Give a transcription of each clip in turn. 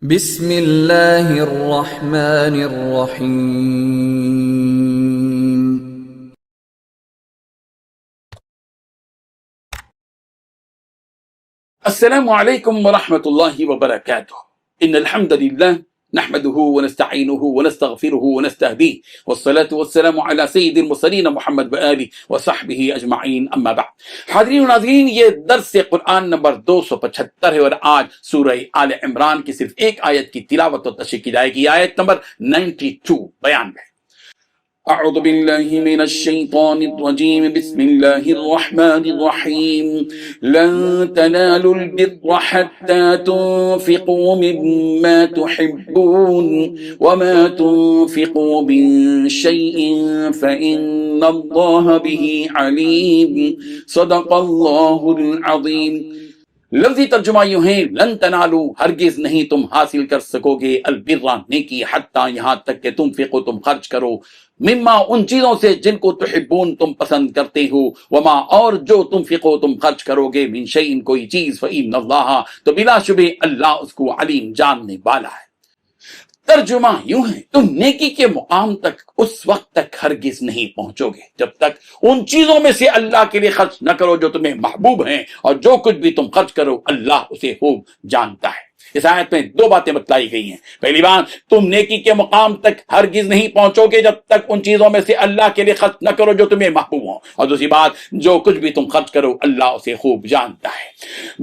بسم اللہ الرحمن الرحیم۔ السلام علیکم ورحمۃ اللہ وبرکاتہ۔ ان الحمد للہ نحمده ونستعینه ونستغفره ونستهدیه والصلاة والسلام علی سید المرسلین محمد وآلہ وصحبہ اجمعین، اما بعد۔ حاضرین و ناظرین، یہ درس قرآن نمبر 275 ہے اور آج سورہ آل عمران کی صرف ایک آیت کی تلاوت و تشریح کی جائے گی، آیت نمبر 92 بیان ہے۔ اعوذ باللہ من الشیطان الرجیم، بسم اللہ الرحمن الرحیم۔ لن تنالوا البر حتى تنفقوا مما تحبون وما تنفقوا من شيء فإن الله به عليم، صدق اللہ العظیم۔ لفظی ترجمہ یوں ہے، لن تنالو، ہرگز نہیں تم حاصل کر سکو گے، البر، نیکی، حتیٰ، یہاں تک کہ تنفقو، تم خرچ کرو، مما، ان چیزوں سے جن کو تحبون، تم پسند کرتے ہو، وما، اور جو تنفقو، تم خرچ کرو گے، من شیئن، کوئی چیز، فإن اللہ، تو بلا شبہ اللہ اس کو علیم، جاننے والا ہے۔ ترجمہ یوں ہے، تم نیکی کے مقام تک اس وقت تک ہرگز نہیں پہنچو گے جب تک ان چیزوں میں سے اللہ کے لیے خرچ نہ کرو جو تمہیں محبوب ہیں، اور جو کچھ بھی تم خرچ کرو اللہ اسے خوب جانتا ہے۔ اس آیت میں دو باتیں بتلائی گئی ہیں۔ پہلی بات، تم نیکی کے مقام تک ہرگز نہیں پہنچو گے جب تک ان چیزوں میں سے اللہ کے لیے خرچ نہ کرو جو تمہیں محبوب ہوں، اور دوسری بات، جو کچھ بھی تم خرچ کرو اللہ اسے خوب جانتا ہے۔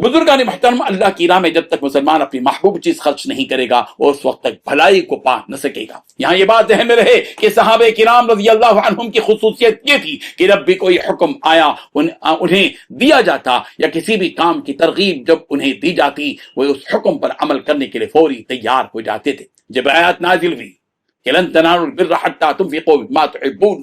بزرگان محترم، اللہ کی راہ میں جب تک مسلمان اپنی محبوب چیز خرچ نہیں کرے گا وہ اس وقت تک بھلائی کو پا نہ سکے گا۔ یہاں یہ بات ذہن میں رہے کہ صحابہ کرام رضی اللہ عنہم کی خصوصیت یہ تھی کہ جب بھی کوئی حکم آیا انہیں دیا جاتا، یا کسی بھی کام کی ترغیب جب انہیں دی جاتی، وہ اس حکم پر عمل کرنے کے لیے فوری تیار ہو جاتے تھے۔ جب آیات نازل ہوئی کہ لن تنالوا البر حتى تنفقوا مما تحبون،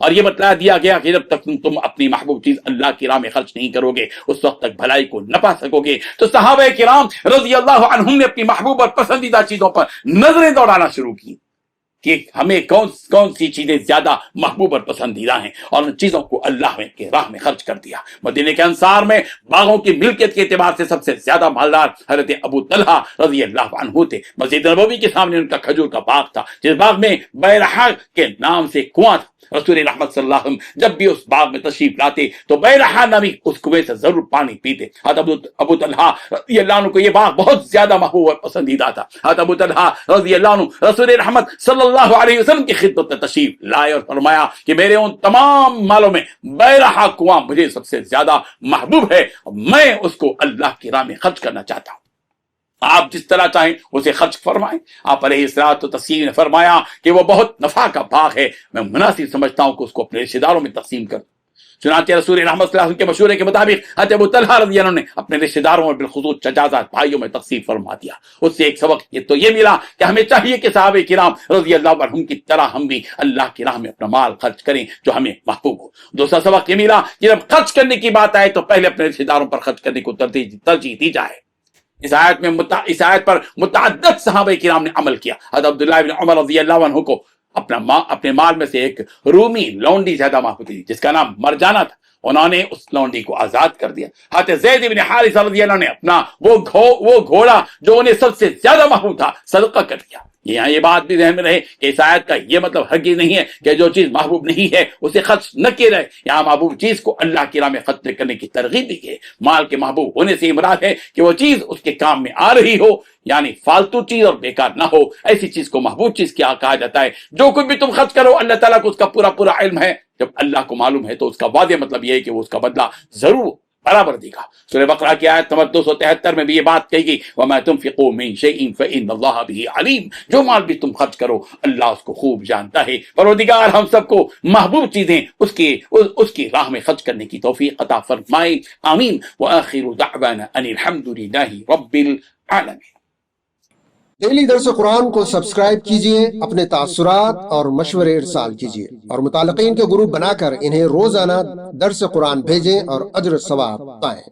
اور یہ بتلا دیا گیا کہ جب تک تم اپنی محبوب چیز اللہ کی راہ میں خرچ نہیں کرو گے اس وقت تک بھلائی کو نہ پا سکو گے، تو صحابہ کرام رضی اللہ عنہم نے اپنی محبوب اور پسندیدہ چیزوں پر نظریں دوڑانا شروع کی کہ ہمیں کون سی چیزیں زیادہ محبوب اور پسندیدہ ہیں، اور ان چیزوں کو اللہ کے راہ میں خرچ کر دیا۔ مدینے کے انصار میں باغوں کی ملکیت کے اعتبار سے سب سے زیادہ مالدار حضرت ابو طلحہ رضی اللہ عنہ تھے۔ مسجد نبوی کے سامنے ان کا کھجور کا باغ تھا، جس باغ میں بیرحا کے نام سے کنواں تھا۔ رسول رحمت صلی اللہ علیہ وسلم جب بھی اس باغ میں تشریف لاتے تو بیرحا نامی اس کنویں سے ضرور پانی پیتے۔ حضرت ابو طلحہ رضی اللہ عنہ کو یہ باغ بہت زیادہ محبوب اور پسندیدہ تھا۔ حضرت ابو طلحہ رضی اللہ عنہ رسول رحمت صلی اللہ علیہ وسلم کی خدمت میں تشریف لائے اور فرمایا کہ میرے ان تمام مالوں میں بیرحا کنواں مجھے سب سے زیادہ محبوب ہے، اور میں اس کو اللہ کی راہ میں خرچ کرنا چاہتا ہوں۔ آپ جس طرح چاہیں اسے خرچ فرمائیں۔ آپ علیہ الصلوۃ والتسلیم نے فرمایا کہ وہ بہت نفع کا باغ ہے، میں مناسب سمجھتا ہوں کہ اس کو اپنے رشتہ داروں میں تقسیم کر دوں۔ چنانچہ رسول رحمت صلی اللہ علیہ وسلم کے مشورے کے مطابق حضرت ابو طلحہ رضی اللہ عنہ نے اپنے رشتہ داروں اور بالخصوص چچازاد بھائیوں میں تقسیم فرما دیا۔ اس سے ایک سبق یہ ملا کہ ہمیں چاہیے کہ صحابہ کرام رضی اللہ عنہم کی طرح ہم بھی اللہ کی راہ میں اپنا مال خرچ کریں جو ہمیں محبوب ہو۔ دوسرا سبق یہ ملا کہ جب خرچ کرنے کی بات آئے تو پہلے اپنے رشتہ داروں پر خرچ کرنے کو ترجیح دی جائے۔ اس آیت پر متعدد صحابہ کرام نے عمل کیا۔ حضرت عبداللہ بن عمر رضی اللہ عنہ کو اپنے مال میں سے ایک رومی لونڈی زیادہ محبوب تھی جس کا نام مرجانہ تھا، انہوں نے اس لونڈی کو آزاد کر دیا۔ حضرت زید بن حارثہ رضی اللہ عنہ نے اپنا وہ گھوڑا جو انہیں سب سے زیادہ محبوب تھا صدقہ کر دیا۔ یہاں یہ بات بھی ذہن میں رہے کہ اس آیت کا یہ مطلب ہرگز نہیں ہے کہ جو چیز محبوب نہیں ہے اسے خرچ نہ کیے رہے۔ یہاں محبوب چیز کو اللہ کی راہ میں خرچ کرنے کی ترغیب دی ہے۔ مال کے محبوب ہونے سے مراد ہے کہ وہ چیز اس کے کام میں آ رہی ہو، یعنی فالتو چیز اور بیکار نہ ہو، ایسی چیز کو محبوب چیز کیا کہا جاتا ہے۔ جو کچھ بھی تم خرچ کرو اللہ تعالیٰ کو اس کا پورا علم ہے۔ جب اللہ کو معلوم ہے تو اس کا واضح مطلب یہ ہے کہ وہ اس کا بدلہ ضرور برابر دے گا۔ سورہ بقرہ کی آیت نمبر 273 میں بھی یہ بات کہی گئی، وَمَا تُنْفِقُوا مِنْ شَيْءٍ فَإِنَّ اللَّهَ بِهِ عَلِيمٌ، جو مال بھی تم خرچ کرو اللہ اس کو خوب جانتا ہے۔ پروردگار ہم سب کو محبوب چیزیں اس کی راہ میں خرچ کرنے کی توفیق عطا فرمائے، آمین۔ وآخر دعوانا ان الحمد للہ رب العالمین۔ ڈیلی درس قرآن کو سبسکرائب کیجئے، اپنے تاثرات اور مشورے ارسال کیجئے، اور متعلقین کے گروپ بنا کر انہیں روزانہ درس قرآن بھیجیں اور اجر ثواب پائیں۔